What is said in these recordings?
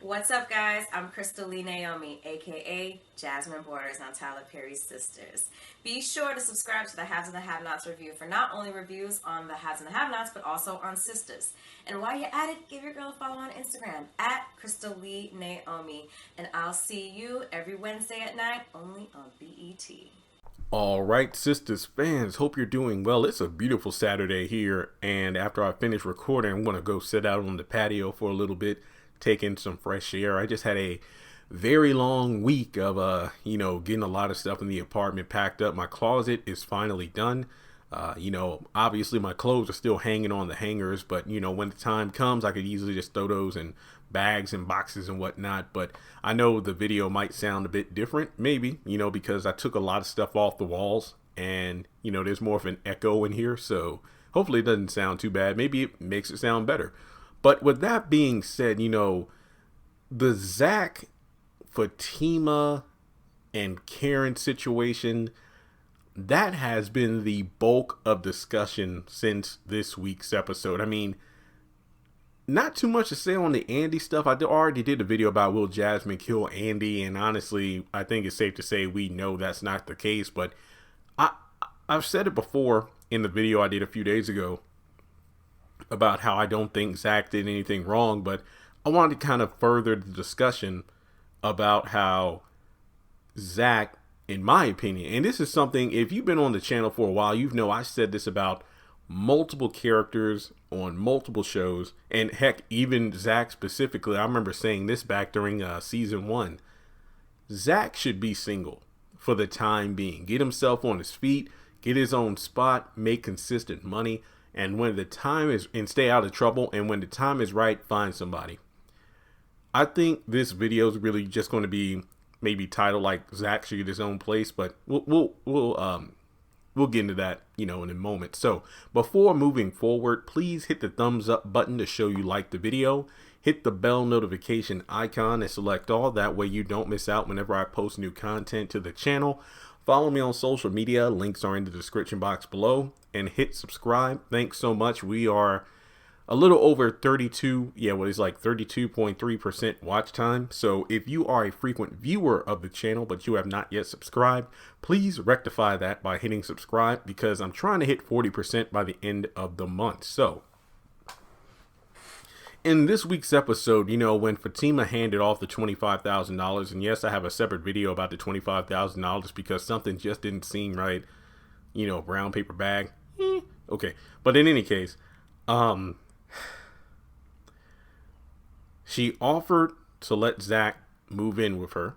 What's up, guys? I'm Crystal Lee Naomi, aka Jasmine Borders on Tyler Perry's Sistas. Be sure to subscribe to the Haves and the Have-Nots review for not only reviews on the Haves and the Have-Nots, but also on Sistas. And while you're at it, give your girl a follow on Instagram at Crystal Lee Naomi. And I'll see you every Wednesday at 9, only on BET. All right, Sisters fans, hope you're doing well. It's a beautiful Saturday here, and after I finish recording, I'm going to go sit out on the patio for a little bit, take in some fresh air. I just had a very long week of, getting a lot of stuff in the apartment packed up. My closet is finally done. Obviously my clothes are still hanging on the hangers, but, when the time comes, I could easily just throw those in bags and boxes and whatnot. But I know the video might sound a bit different, maybe, because I took a lot of stuff off the walls and, there's more of an echo in here. So hopefully it doesn't sound too bad. Maybe it makes it sound better. But with that being said, the Zach, Fatima, and Karen situation, that has been the bulk of discussion since this week's episode. I mean, not too much to say on the Andy stuff. I already did a video about will Jasmine kill Andy, and honestly, I think it's safe to say we know that's not the case. But I've said it before in the video I did a few days ago about how I don't think Zach did anything wrong, but I wanted to kind of further the discussion about how Zach, in my opinion, and this is something, if you've been on the channel for a while, I said this about multiple characters on multiple shows, and heck, even Zach specifically. I remember saying this back during season 1. Zach should be single for the time being. Get himself on his feet, get his own spot, make consistent money, and when the time is, and stay out of trouble, and when the time is right, find somebody. I think this video is really just going to be maybe titled like Zach should get his own place, but we'll get into that, in a moment. So before moving forward, please hit the thumbs up button to show you like the video. Hit the bell notification icon and select all. That way you don't miss out whenever I post new content to the channel. Follow me on social media. Links are in the description box below. And hit subscribe. Thanks so much. We are a little over 32.3% watch time. So if you are a frequent viewer of the channel, but you have not yet subscribed, please rectify that by hitting subscribe, because I'm trying to hit 40% by the end of the month. So in this week's episode, when Fatima handed off the $25,000, and yes, I have a separate video about the $25,000 because something just didn't seem right, brown paper bag. Okay. But in any case, she offered to let Zach move in with her,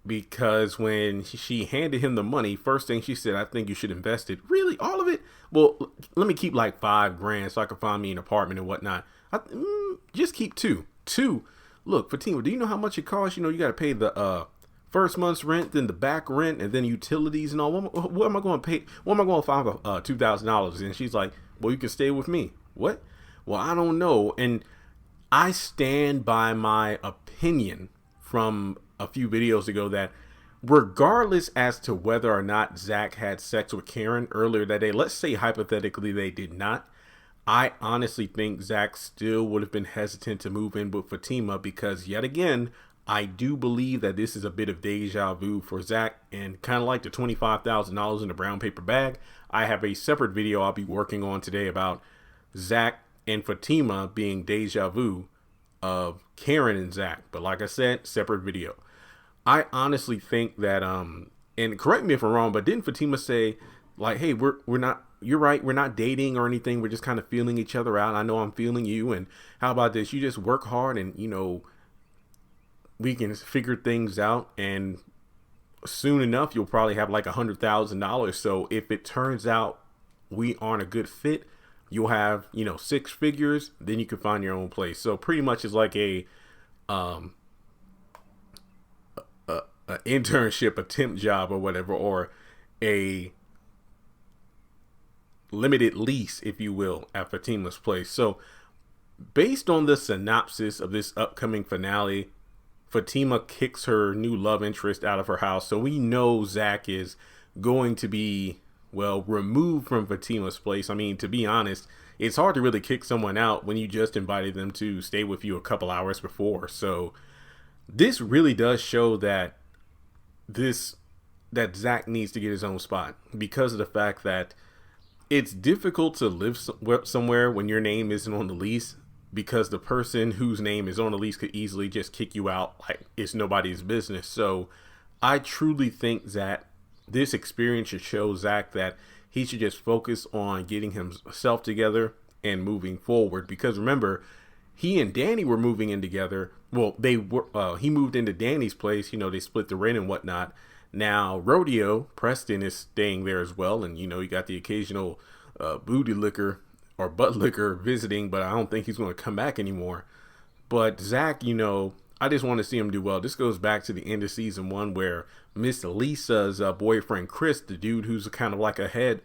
because when she handed him the money, first thing she said, I think you should invest it. Really? All of it? Well, let me keep like $5,000 so I can find me an apartment and whatnot. Just keep two. Look, Fatima, do you know how much it costs? You got to pay the first month's rent, then the back rent, and then utilities and all. What am I going to pay? What am I going to find $2,000? And she's like, well, you can stay with me. What? Well, I don't know. And I stand by my opinion from a few videos ago that regardless as to whether or not Zach had sex with Karen earlier that day, let's say hypothetically they did not, I honestly think Zach still would have been hesitant to move in with Fatima, because yet again, I do believe that this is a bit of deja vu for Zach, and kind of like the $25,000 in the brown paper bag. I have a separate video I'll be working on today about Zach and Fatima being deja vu of Karen and Zach. But like I said, separate video. I honestly think that, and correct me if I'm wrong, but didn't Fatima say like, hey, we're not, you're right, we're not dating or anything. We're just kind of feeling each other out. I know I'm feeling you. And how about this? You just work hard and, we can figure things out, and soon enough you'll probably have like $100,000. So if it turns out we aren't a good fit, you'll have 6 figures, then you can find your own place. So pretty much it's like a internship, a temp job or whatever, or a limited lease, if you will, at Fatima's place. So based on the synopsis of this upcoming finale, Fatima kicks her new love interest out of her house. So we know Zach is going to be well, removed from Fatima's place. I mean, to be honest, it's hard to really kick someone out when you just invited them to stay with you a couple hours before. So this really does show that that Zach needs to get his own spot, because of the fact that it's difficult to live somewhere when your name isn't on the lease, because the person whose name is on the lease could easily just kick you out like it's nobody's business. So I truly think that this experience should show Zach that he should just focus on getting himself together and moving forward. Because remember, he and Danny were moving in together. Well, they were. He moved into Danny's place. You know, they split the rent and whatnot. Now, Rodeo Preston is staying there as well, and you know, you got the occasional booty liquor or butt liquor visiting, but I don't think he's going to come back anymore. But Zach, you know, I just want to see him do well. This goes back to the end of season 1 where Miss Lisa's boyfriend Chris, the dude who's kind of like the head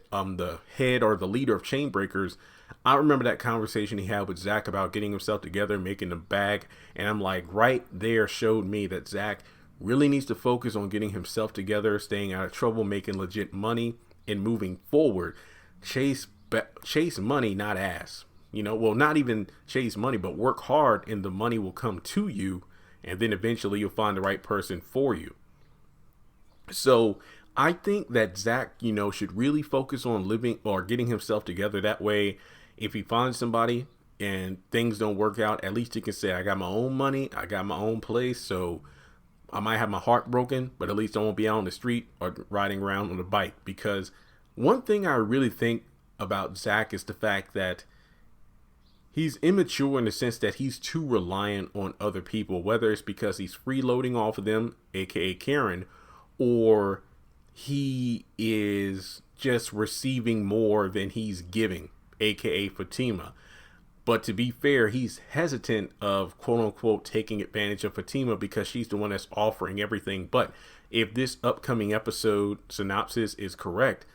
or the leader of Chainbreakers. I remember that conversation he had with Zach about getting himself together, making a bag, and I'm like, right there showed me that Zach really needs to focus on getting himself together, staying out of trouble, making legit money, and moving forward. Chase money, not ass. You know, well, not even chase money, but work hard and the money will come to you, and then eventually you'll find the right person for you. So I think that Zach, you know, should really focus on living or getting himself together. That way, if he finds somebody and things don't work out, at least he can say, I got my own money, I got my own place, so I might have my heart broken, but at least I won't be out on the street or riding around on a bike. Because one thing I really think about Zach is the fact that he's immature in the sense that he's too reliant on other people, whether it's because he's freeloading off of them, aka Karen, or he is just receiving more than he's giving, aka Fatima. But to be fair, he's hesitant of quote unquote taking advantage of Fatima because she's the one that's offering everything. But if this upcoming episode synopsis is correct,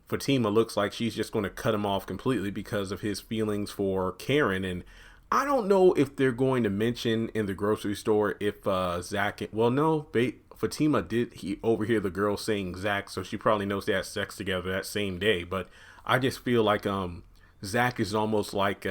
Fatima looks like she's just going to cut him off completely because of his feelings for Karen. And I don't know if they're going to mention in the grocery store if Zach, well, no, Fatima did overhear the girl saying Zach, so she probably knows they had sex together that same day. But I just feel like Zach is almost like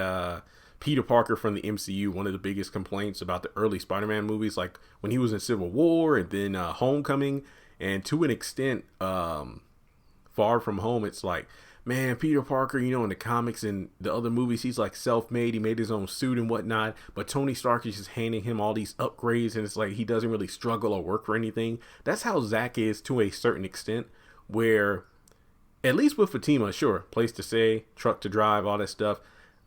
Peter Parker from the MCU. One of the biggest complaints about the early Spider-Man movies, like when he was in Civil War and then Homecoming, and to an extent Far From Home, it's like, man, Peter Parker, you know, in the comics and the other movies, he's like self-made, he made his own suit and whatnot, but Tony Stark is just handing him all these upgrades, and it's like he doesn't really struggle or work for anything. That's how Zach is to a certain extent, where at least with Fatima, sure, place to stay, truck to drive, all that stuff.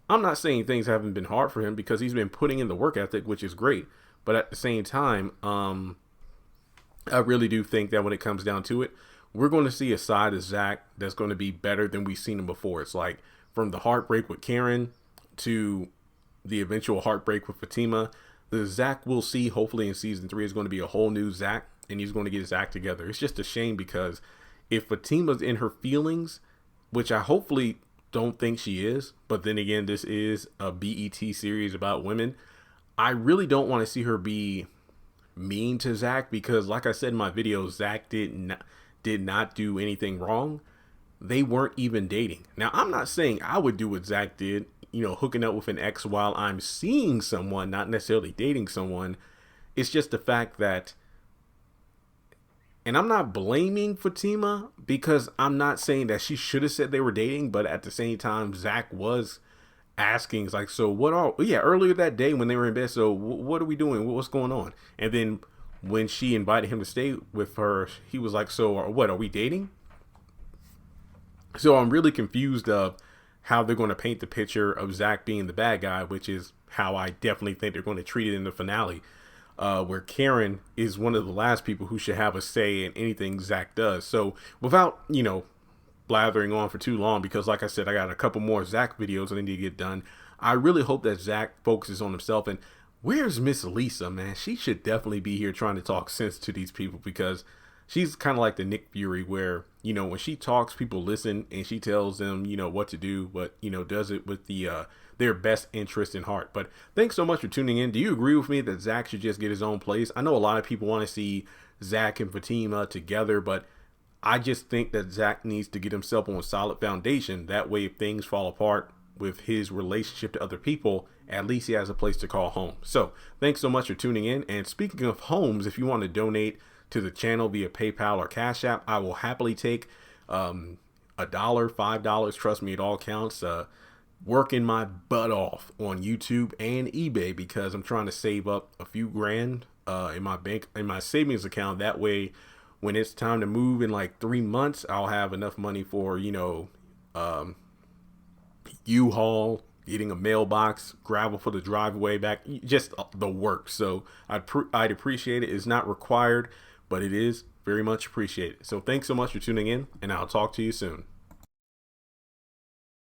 I'm not saying things haven't been hard for him because he's been putting in the work ethic, which is great. But at the same time, I really do think that when it comes down to it, we're going to see a side of Zach that's going to be better than we've seen him before. It's like from the heartbreak with Karen to the eventual heartbreak with Fatima. The Zach we'll see hopefully in season 3 is going to be a whole new Zach, and he's going to get his act together. It's just a shame because if Fatima's in her feelings, which I hopefully don't think she is, but then again, this is a BET series about women, I really don't want to see her be mean to Zach because, like I said in my video, Zach did not do anything wrong. They weren't even dating. Now, I'm not saying I would do what Zach did, you know, hooking up with an ex while I'm seeing someone, not necessarily dating someone. It's just the fact that, and I'm not blaming Fatima because I'm not saying that she should have said they were dating, but at the same time, Zach was asking, it's like, so what are, yeah, earlier that day when they were in bed, so what are we doing? What's going on? And then when she invited him to stay with her, he was like, so what, are we dating? So I'm really confused of how they're going to paint the picture of Zach being the bad guy, which is how I definitely think they're going to treat it in the finale, where Karen is one of the last people who should have a say in anything Zach does. So without, you know, blathering on for too long, because like I said, I got a couple more Zach videos I need to get done. I really hope that Zach focuses on himself. And where's Miss Lisa, man? She should definitely be here trying to talk sense to these people, because she's kind of like the Nick Fury where, you know, when she talks, people listen and she tells them, you know, what to do, but, you know, does it with the their best interest in heart. But thanks so much for tuning in. Do you agree with me that Zach should just get his own place? I know a lot of people want to see Zach and Fatima together, but I just think that Zach needs to get himself on a solid foundation. That way, if things fall apart with his relationship to other people, at least he has a place to call home. So thanks so much for tuning in. And speaking of homes, if you want to donate to the channel via PayPal or Cash App, I will happily take $1, $5. Trust me, it all counts. Working my butt off on YouTube and eBay because I'm trying to save up a few grand in my savings account. That way, when it's time to move in like 3 months, I'll have enough money for, U-Haul, getting a mailbox, gravel for the driveway back, just the work. So I'd appreciate it. It's not required, but it is very much appreciated. So thanks so much for tuning in, and I'll talk to you soon.